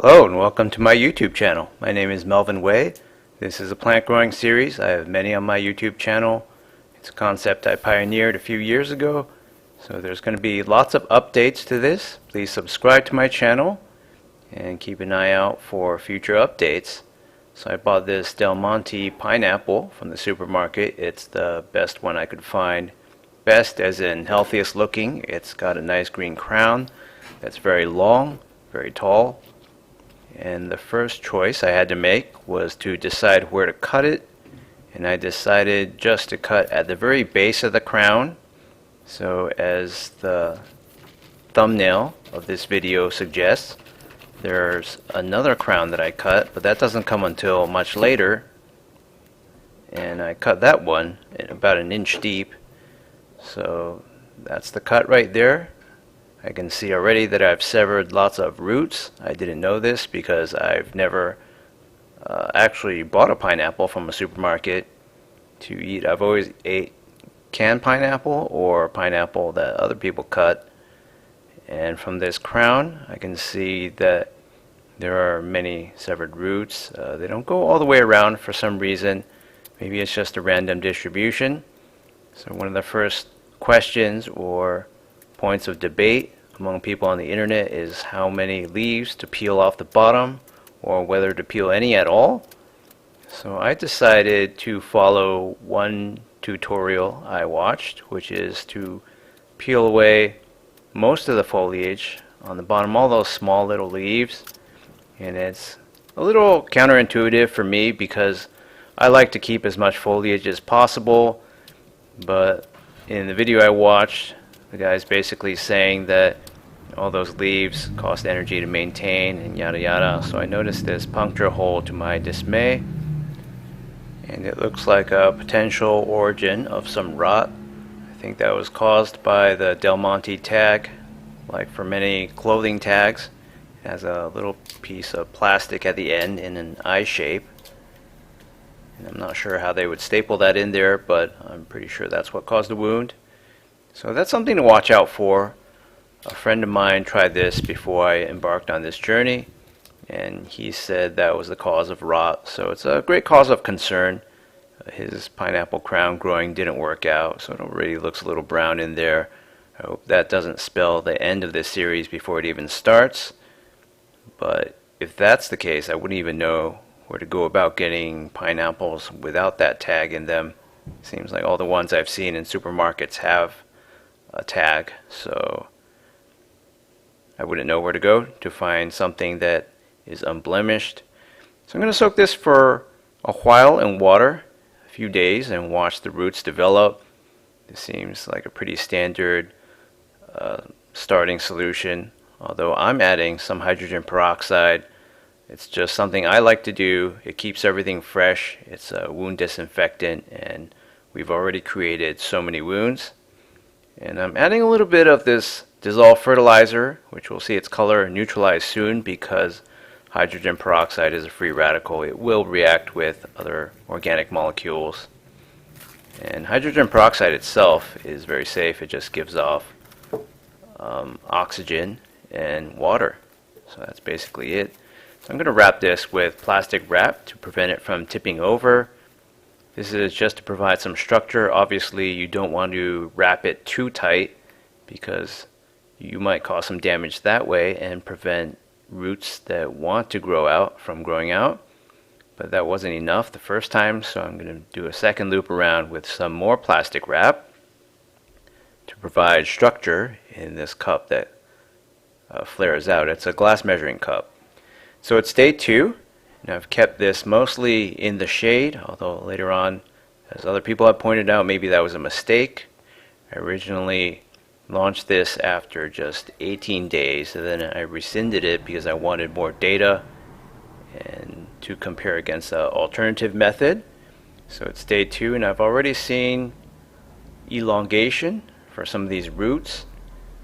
Hello and welcome to my YouTube channel. My name is Melvin Way. This is a plant growing series. I have many on my YouTube channel. It's a concept I pioneered a few years ago. So there's going to be lots of updates to this. Please subscribe to my channel and keep an eye out for future updates. So I bought this Del Monte pineapple from the supermarket. It's the best one I could find. Best as in healthiest looking. It's got a nice green crown that's very long, very tall. And the first choice I had to make was to decide where to cut it. And I decided just to cut at the very base of the crown. So as the thumbnail of this video suggests, there's another crown that I cut, but that doesn't come until much later. And I cut that one at about an inch deep. So that's the cut right there. I can see already that I've severed lots of roots. I didn't know this because I've never actually bought a pineapple from a supermarket to eat. I've always ate canned pineapple or pineapple that other people cut. And from this crown, I can see that there are many severed roots. They don't go all the way around for some reason. Maybe it's just a random distribution. So one of the first questions or points of debate among people on the internet is how many leaves to peel off the bottom or whether to peel any at all. So I decided to follow one tutorial I watched, which is to peel away most of the foliage on the bottom, all those small little leaves. And it's a little counterintuitive for me because I like to keep as much foliage as possible, but in the video I watched, the guy's basically saying that all those leaves cost energy to maintain and yada yada. So I noticed this puncture hole to my dismay, and it looks like a potential origin of some rot. I think that was caused by the Del Monte tag. Like for many clothing tags, it has a little piece of plastic at the end in an I shape. And I'm not sure how they would staple that in there, but I'm pretty sure that's what caused the wound. So that's something to watch out for. A friend of mine tried this before I embarked on this journey, and he said that was the cause of rot. So it's a great cause of concern. His pineapple crown growing didn't work out, so it already looks a little brown in there. I hope that doesn't spell the end of this series before it even starts. But if that's the case, I wouldn't even know where to go about getting pineapples without that tag in them. Seems like all the ones I've seen in supermarkets have a tag, so I wouldn't know where to go to find something that is unblemished. So I'm going to soak this for a while in water, a few days, and watch the roots develop. This seems like a pretty standard starting solution, although I'm adding some hydrogen peroxide. It's just something I like to do. It keeps everything fresh. It's a wound disinfectant, and we've already created so many wounds. And I'm adding a little bit of this dissolved fertilizer, which we'll see its color neutralize soon because hydrogen peroxide is a free radical. It will react with other organic molecules. And hydrogen peroxide itself is very safe. It just gives off oxygen and water. So that's basically it. So I'm going to wrap this with plastic wrap to prevent it from tipping over. This is just to provide some structure. Obviously, you don't want to wrap it too tight because you might cause some damage that way and prevent roots that want to grow out from growing out. But that wasn't enough the first time, so I'm going to do a second loop around with some more plastic wrap to provide structure in this cup that flares out. It's a glass measuring cup. So it's day 2. And I've kept this mostly in the shade, although later on, as other people have pointed out, maybe that was a mistake. I originally launched this after just 18 days, and then I rescinded it because I wanted more data and to compare against an alternative method. So it's day 2, and I've already seen elongation for some of these roots.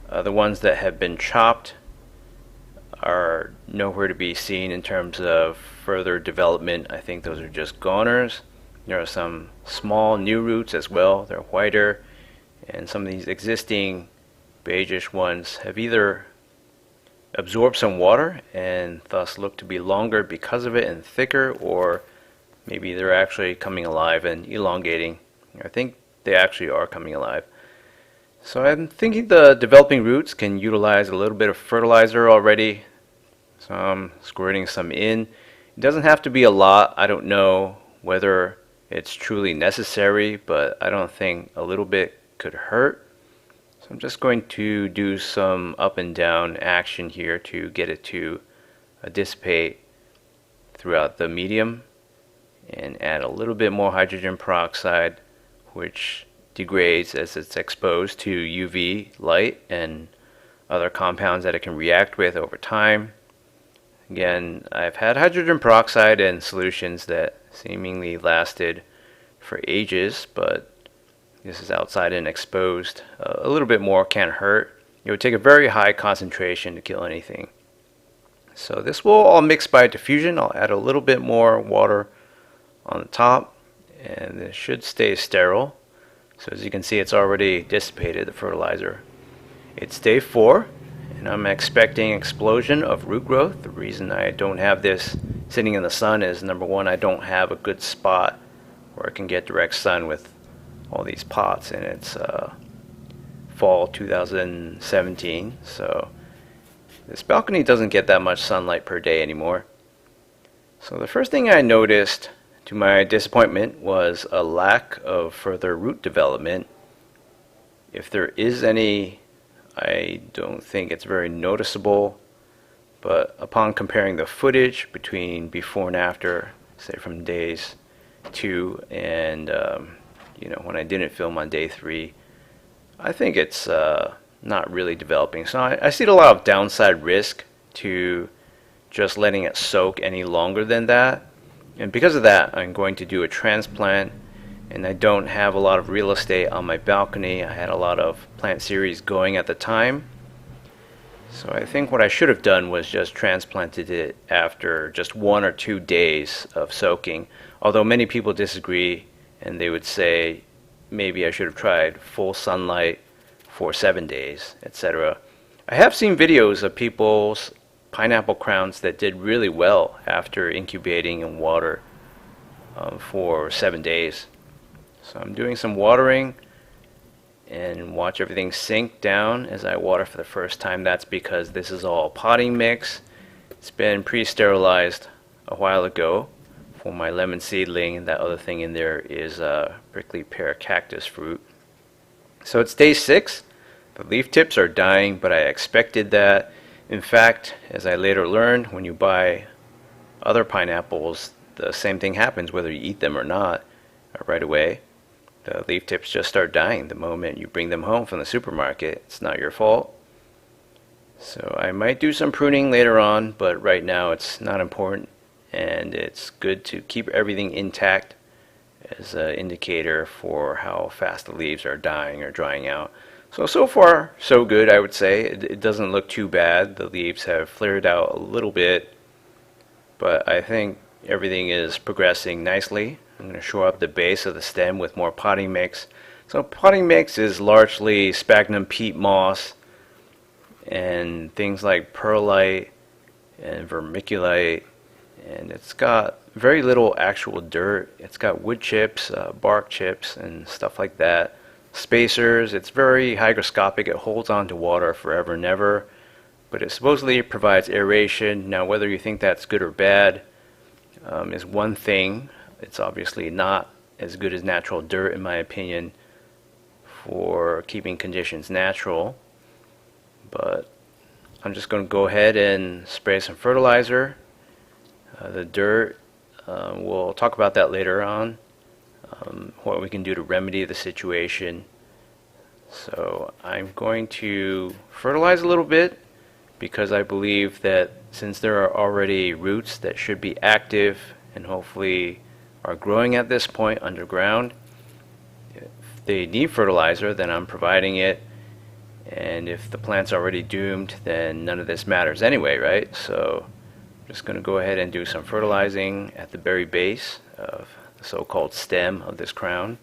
The ones that have been chopped are nowhere to be seen in terms of further development. I think those are just goners. There are some small new roots as well. They're whiter, and some of these existing beigeish ones have either absorb some water and thus look to be longer because of it and thicker, or maybe they're actually coming alive and elongating. I think they actually are coming alive. So I'm thinking the developing roots can utilize a little bit of fertilizer already. So I'm squirting some in. It doesn't have to be a lot. I don't know whether it's truly necessary, but I don't think a little bit could hurt. So I'm just going to do some up and down action here to get it to dissipate throughout the medium, and add a little bit more hydrogen peroxide, which degrades as it's exposed to UV light and other compounds that it can react with over time. Again, I've had hydrogen peroxide in solutions that seemingly lasted for ages, but this is outside and exposed. A little bit more can't hurt. It would take a very high concentration to kill anything. So this will all mix by diffusion. I'll add a little bit more water on the top, and this should stay sterile. So as you can see, it's already dissipated, the fertilizer. It's day 4, and I'm expecting explosion of root growth. The reason I don't have this sitting in the sun is, number one, I don't have a good spot where I can get direct sun with all these pots, and it's fall 2017, so this balcony doesn't get that much sunlight per day anymore. So the first thing I noticed, to my disappointment, was a lack of further root development. If there is any, I don't think it's very noticeable, but upon comparing the footage between before and after, say from days 2 and when I didn't film on day 3, I think it's not really developing. So I see a lot of downside risk to just letting it soak any longer than that. And because of that, I'm going to do a transplant, and I don't have a lot of real estate on my balcony. I had a lot of plant series going at the time. So I think what I should have done was just transplanted it after just 1 or 2 days of soaking. Although many people disagree, and they would say maybe I should have tried full sunlight for 7 days, etc. I have seen videos of people's pineapple crowns that did really well after incubating in water for 7 days. So I'm doing some watering, and watch everything sink down as I water for the first time. That's because this is all potting mix. It's been pre-sterilized a while ago for my lemon seedling, and that other thing in there is prickly pear cactus fruit. So it's day 6. The leaf tips are dying, but I expected that. In fact, as I later learned, when you buy other pineapples, the same thing happens whether you eat them or not right away. The leaf tips just start dying the moment you bring them home from the supermarket. It's not your fault. So I might do some pruning later on, but right now it's not important, and it's good to keep everything intact as an indicator for how fast the leaves are dying or drying out. So far, so good, I would say. It doesn't look too bad. The leaves have flared out a little bit, but I think everything is progressing nicely. I'm going to shore up the base of the stem with more potting mix. So potting mix is largely sphagnum peat moss and things like perlite and vermiculite, and it's got very little actual dirt. It's got wood chips, bark chips, and stuff like that. Spacers, it's very hygroscopic. It holds on to water forever and ever, but it supposedly provides aeration. Now, whether you think that's good or bad is one thing. It's obviously not as good as natural dirt, in my opinion, for keeping conditions natural. But I'm just going to go ahead and spray some fertilizer. The dirt, we'll talk about that later on, what we can do to remedy the situation. So I'm going to fertilize a little bit, because I believe that since there are already roots that should be active and hopefully are growing at this point underground, if they need fertilizer, then I'm providing it. And if the plant's already doomed, then none of this matters anyway, right? So I'm just going to go ahead and do some fertilizing at the very base of the so-called stem of this crown.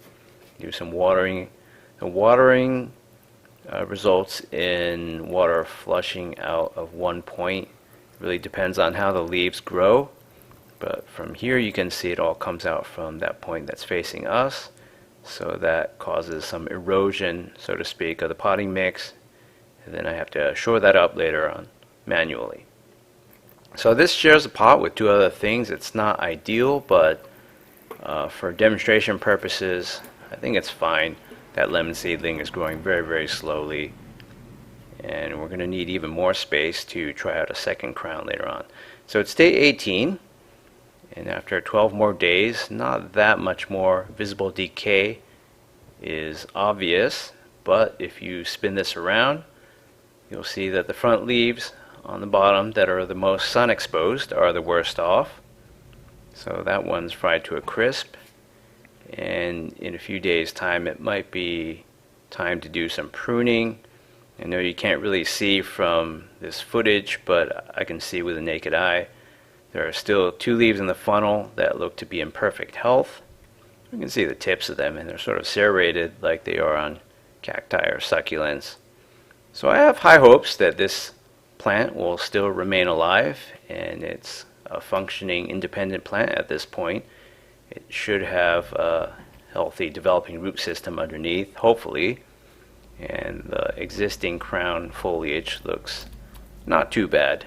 Do some watering. The watering results in water flushing out of one point. It really depends on how the leaves grow, but from here you can see it all comes out from that point that's facing us, so that causes some erosion, so to speak, of the potting mix, and then I have to shore that up later on manually. So this shares a pot with two other things. It's not ideal, but for demonstration purposes, I think it's fine. That lemon seedling is growing very, very slowly, and we're going to need even more space to try out a second crown later on. So it's day 18, and after 12 more days, not that much more visible decay is obvious, but if you spin this around, you'll see that the front leaves on the bottom that are the most sun exposed are the worst off. So that one's fried to a crisp, and in a few days time it might be time to do some pruning. I know you can't really see from this footage, but I can see with the naked eye there are still two leaves in the funnel that look to be in perfect health. You can see the tips of them, and they're sort of serrated like they are on cacti or succulents. So I have high hopes that this plant will still remain alive, and it's a functioning independent plant at this point. It should have a healthy developing root system underneath, hopefully, and the existing crown foliage looks not too bad.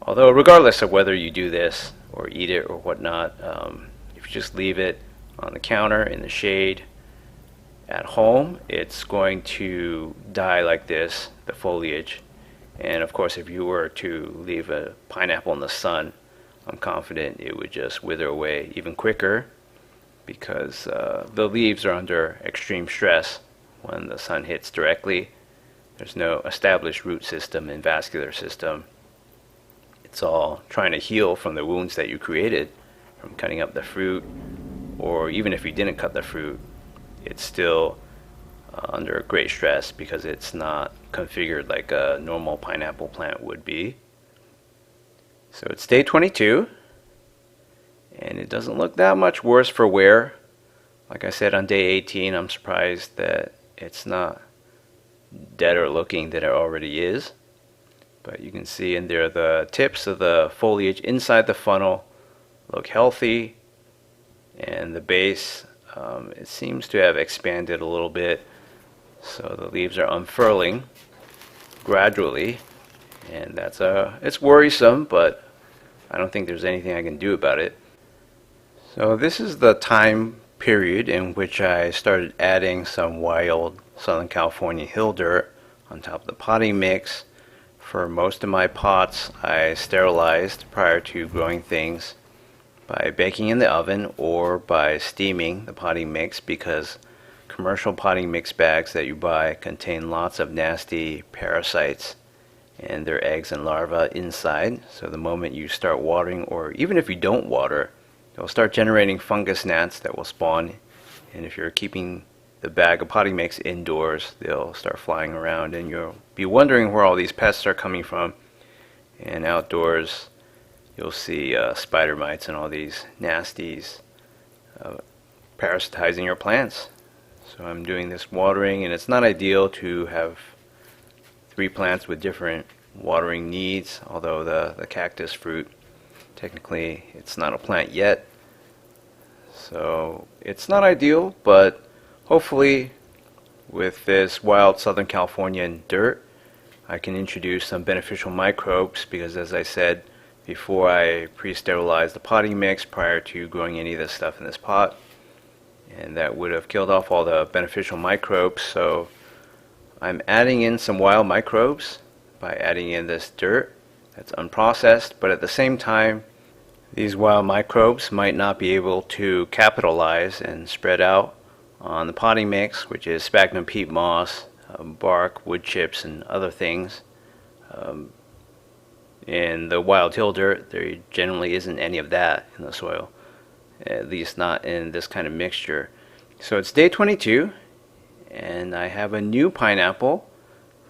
Although regardless of whether you do this or eat it or whatnot, if you just leave it on the counter in the shade at home, it's going to die like this, the foliage. And of course, if you were to leave a pineapple in the sun, I'm confident it would just wither away even quicker, because the leaves are under extreme stress when the sun hits directly. There's no established root system and vascular system. It's all trying to heal from the wounds that you created from cutting up the fruit, or even if you didn't cut the fruit, it's still under great stress because it's not configured like a normal pineapple plant would be. So it's day 22, and it doesn't look that much worse for wear. Like I said, on day 18, I'm surprised that it's not deader looking than it already is. But you can see in there the tips of the foliage inside the funnel look healthy, and the base, it seems to have expanded a little bit, so the leaves are unfurling gradually, and it's worrisome, but I don't think there's anything I can do about it. So this is the time period in which I started adding some wild Southern California hill dirt on top of the potting mix. For most of my pots, I sterilized prior to growing things by baking in the oven or by steaming the potting mix, because commercial potting mix bags that you buy contain lots of nasty parasites and their eggs and larvae inside. So the moment you start watering, or even if you don't water, they'll start generating fungus gnats that will spawn. And if you're keeping the bag of potting mix indoors, they'll start flying around, and you'll be wondering where all these pests are coming from. And outdoors, you'll see spider mites and all these nasties parasitizing your plants. So I'm doing this watering, and it's not ideal to have 3 plants with different watering needs, although the cactus fruit, technically it's not a plant yet. So it's not ideal, but hopefully with this wild Southern Californian dirt, I can introduce some beneficial microbes, because as I said before, I pre-sterilized the potting mix prior to growing any of this stuff in this pot, and that would have killed off all the beneficial microbes. So I'm adding in some wild microbes by adding in this dirt that's unprocessed, but at the same time, these wild microbes might not be able to capitalize and spread out on the potting mix, which is sphagnum peat moss, bark, wood chips, and other things. In the wild hill dirt, there generally isn't any of that in the soil, at least not in this kind of mixture. So it's day 22, and I have a new pineapple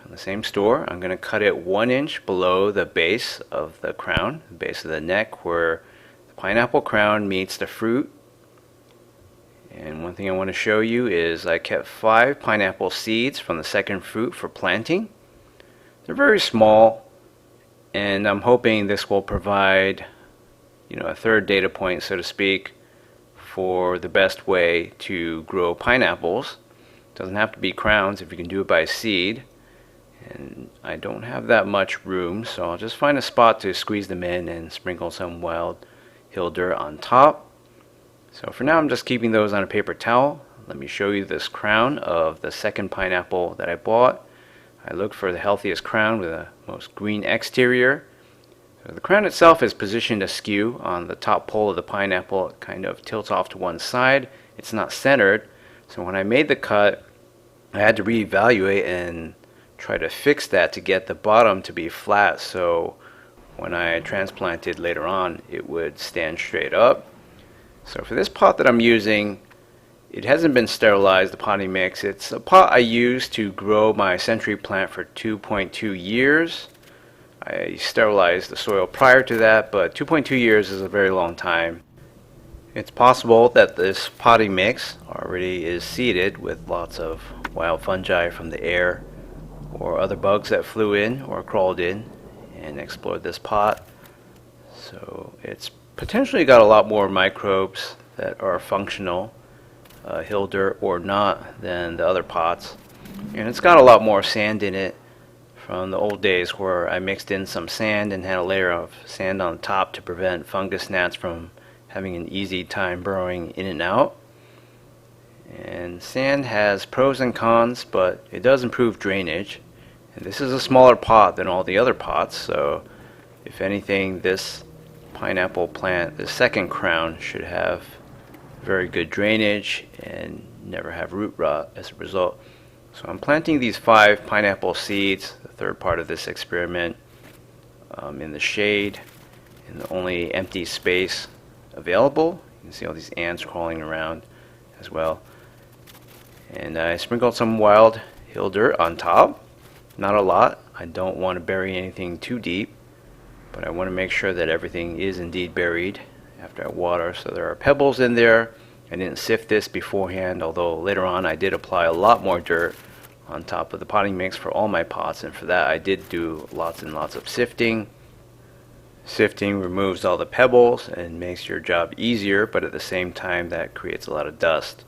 from the same store. I'm going to cut it 1 inch below the base of the crown, the base of the neck, where the pineapple crown meets the fruit. And one thing I want to show you is I kept 5 pineapple seeds from the second fruit for planting. They're very small, and I'm hoping this will provide, a third data point, so to speak, for the best way to grow pineapples. It doesn't have to be crowns if you can do it by seed. And I don't have that much room, so I'll just find a spot to squeeze them in and sprinkle some wild hill dirt on top. So for now I'm just keeping those on a paper towel. Let me show you this crown of the second pineapple that I bought. I looked for the healthiest crown with the most green exterior. So the crown itself is positioned askew on the top pole of the pineapple. It kind of tilts off to one side. It's not centered. So when I made the cut, I had to reevaluate and try to fix that to get the bottom to be flat, so when I transplanted later on it would stand straight up. So for this pot that I'm using, it hasn't been sterilized, the potting mix. It's a pot I used to grow my century plant for 2.2 years. I sterilized the soil prior to that, but 2.2 years is a very long time. It's possible that this potting mix already is seeded with lots of wild fungi from the air or other bugs that flew in or crawled in and explored this pot. So it's potentially got a lot more microbes that are functional, hill dirt or not, than the other pots. And it's got a lot more sand in it from the old days where I mixed in some sand and had a layer of sand on top to prevent fungus gnats from having an easy time burrowing in and out. And sand has pros and cons, but it does improve drainage. And this is a smaller pot than all the other pots, so if anything, this pineapple plant, the second crown, should have very good drainage and never have root rot as a result. So I'm planting these 5 pineapple seeds, the third part of this experiment, in the shade, in the only empty space available. You can see all these ants crawling around as well. And I sprinkled some wild hill dirt on top. Not a lot. I don't want to bury anything too deep, but I want to make sure that everything is indeed buried after I water. So there are pebbles in there. I didn't sift this beforehand, although later on I did apply a lot more dirt on top of the potting mix for all my pots, and for that I did do lots and lots of sifting. Sifting removes all the pebbles and makes your job easier, but at the same time that creates a lot of dust.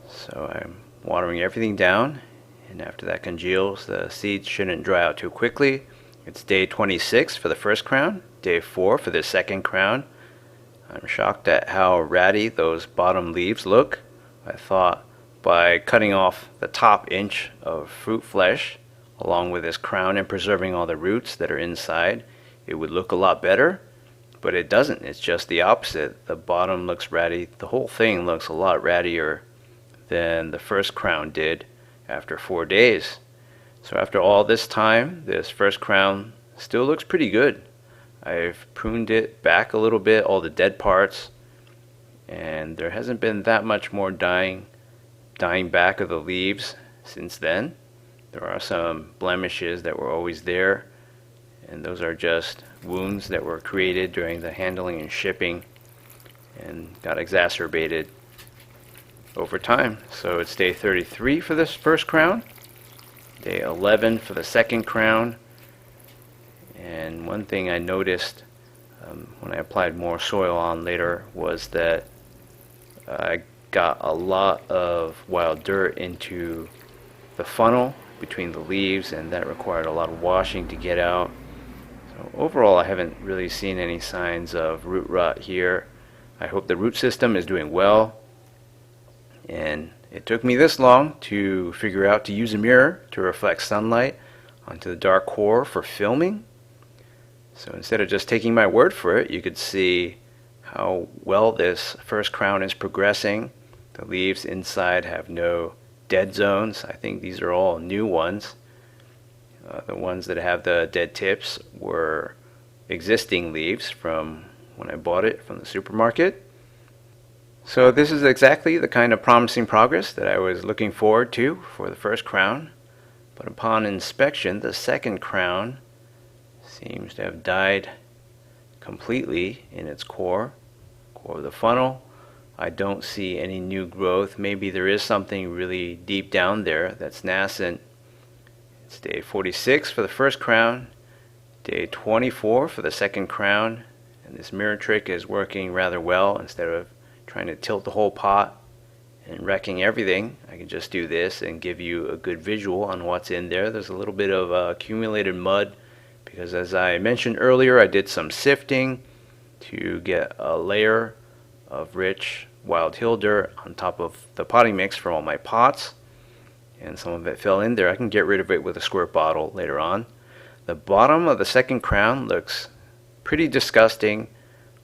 So I'm watering everything down, and after that congeals, the seeds shouldn't dry out too quickly. It's day 26 for the first crown, day 4 for the second crown. I'm shocked at how ratty those bottom leaves look. I thought by cutting off the top inch of fruit flesh along with this crown and preserving all the roots that are inside, it would look a lot better, but it doesn't. It's just the opposite. The bottom looks ratty. The whole thing looks a lot rattier than the first crown did after 4 days. So after all this time, this first crown still looks pretty good. I've pruned it back a little bit, all the dead parts, and there hasn't been that much more dying back of the leaves since then. There are some blemishes that were always there, and those are just wounds that were created during the handling and shipping and got exacerbated over time. So it's day 33 for this first crown, day 11 for the second crown. And one thing I noticed when I applied more soil on later was that I got a lot of wild dirt into the funnel between the leaves, and that required a lot of washing to get out. So overall, I haven't really seen any signs of root rot here. I hope the root system is doing well. And it took me this long to figure out to use a mirror to reflect sunlight onto the dark core for filming. So instead of just taking my word for it, you could see how well this first crown is progressing. The leaves inside have no dead zones. I think these are all new ones. The ones that have the dead tips were existing leaves from when I bought it from the supermarket. So this is exactly the kind of promising progress that I was looking forward to for the first crown. But upon inspection, the second crown seems to have died completely in its core of the funnel. I don't see any new growth. Maybe there is something really deep down there that's nascent. It's day 46 for the first crown, day 24 for the second crown, and this mirror trick is working rather well. Instead of trying to tilt the whole pot and wrecking everything, I can just do this and give you a good visual on what's in there. There's a little bit of accumulated mud because, as I mentioned earlier, I did some sifting to get a layer of rich wild hill dirt on top of the potting mix for all my pots, and some of it fell in there. I can get rid of it with a squirt bottle later on. The bottom of the second crown looks pretty disgusting.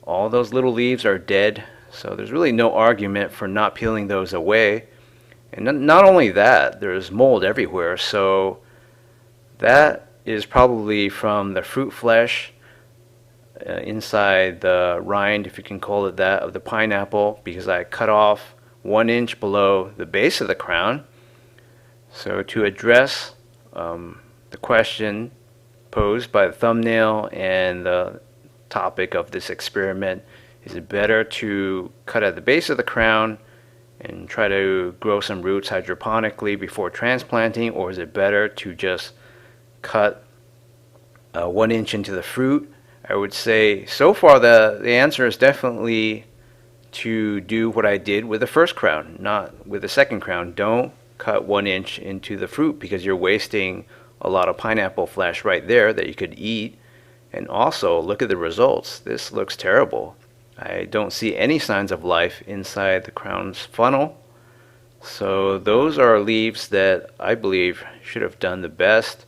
All those little leaves are dead, so there's really no argument for not peeling those away. And not only that, there's mold everywhere, so that is probably from the fruit flesh inside the rind, if you can call it that, of the pineapple, because I cut off 1 inch below the base of the crown. So to address the question posed by the thumbnail and the topic of this experiment, is it better to cut at the base of the crown and try to grow some roots hydroponically before transplanting, or is it better to just cut 1 inch into the fruit? I would say so far the answer is definitely to do what I did with the first crown, not with the second crown. Don't cut 1 inch into the fruit because you're wasting a lot of pineapple flesh right there that you could eat. And also, look at the results. This looks terrible. I don't see any signs of life inside the crown's funnel. So those are leaves that I believe should have done the best,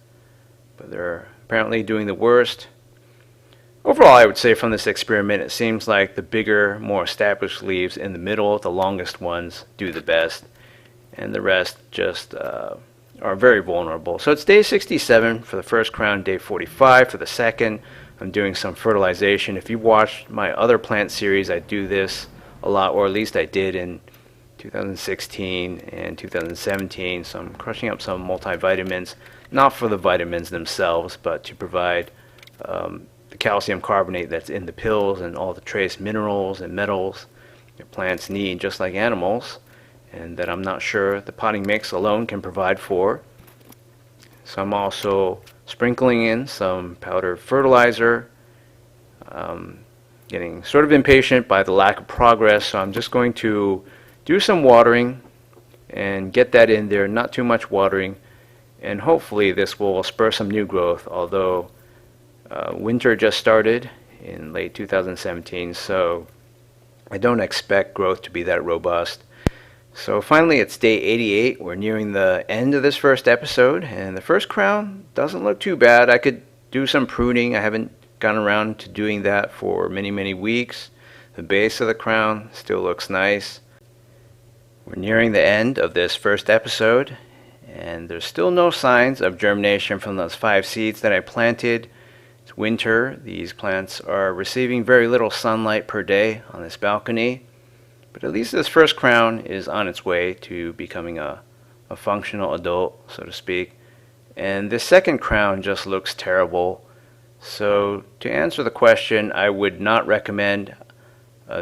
but they're apparently doing the worst. Overall, I would say from this experiment, it seems like the bigger, more established leaves in the middle, the longest ones, do the best, and the rest just are very vulnerable. So it's day 67 for the first crown, day 45 for the second. I'm doing some fertilization. If you watched my other plant series, I do this a lot, or at least I did in 2016 and 2017. So I'm crushing up some multivitamins, not for the vitamins themselves, but to provide the calcium carbonate that's in the pills and all the trace minerals and metals that plants need, just like animals, and that I'm not sure the potting mix alone can provide for. So I'm also sprinkling in some powdered fertilizer. Getting sort of impatient by the lack of progress, so I'm just going to do some watering and get that in there, not too much watering, and hopefully this will spur some new growth, although winter just started in late 2017, so I don't expect growth to be that robust. So finally, it's day 88. We're nearing the end of this first episode, and the first crown doesn't look too bad. I could do some pruning. I haven't gotten around to doing that for many weeks. The base of the crown still looks nice. We're nearing the end of this first episode, and there's still no signs of germination from those 5 seeds that I planted. It's winter. These plants are receiving very little sunlight per day on this balcony, but at least this first crown is on its way to becoming a functional adult, so to speak. And this second crown just looks terrible. So to answer the question, I would not recommend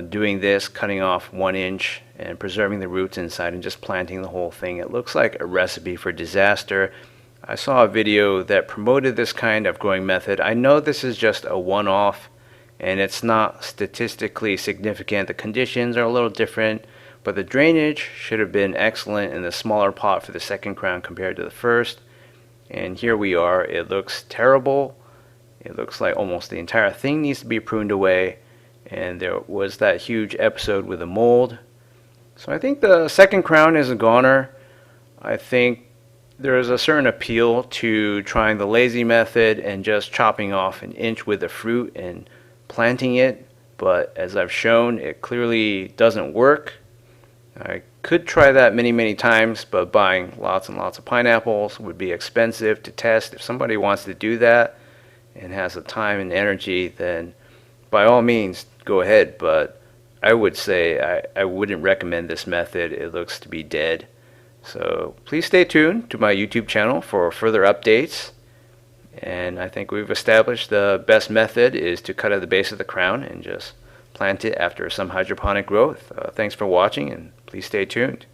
doing this, cutting off 1 inch and preserving the roots inside and just planting the whole thing. It looks like a recipe for disaster. I saw a video that promoted this kind of growing method. I know this is just a one-off and it's not statistically significant. The conditions are a little different, but the drainage should have been excellent in the smaller pot for the second crown compared to the first. And here we are. It looks terrible. It looks like almost the entire thing needs to be pruned away, and there was that huge episode with the mold. So I think the second crown is a goner. I think there is a certain appeal to trying the lazy method and just chopping off 1 inch with the fruit and planting it, but as I've shown, it clearly doesn't work. I could try that many times, but buying lots and lots of pineapples would be expensive to test. If somebody wants to do that and has the time and energy, then by all means go ahead, but I would say I wouldn't recommend this method. It looks to be dead. So please stay tuned to my YouTube channel for further updates. And I think we've established the best method is to cut at the base of the crown and just plant it after some hydroponic growth. Thanks for watching, and please stay tuned.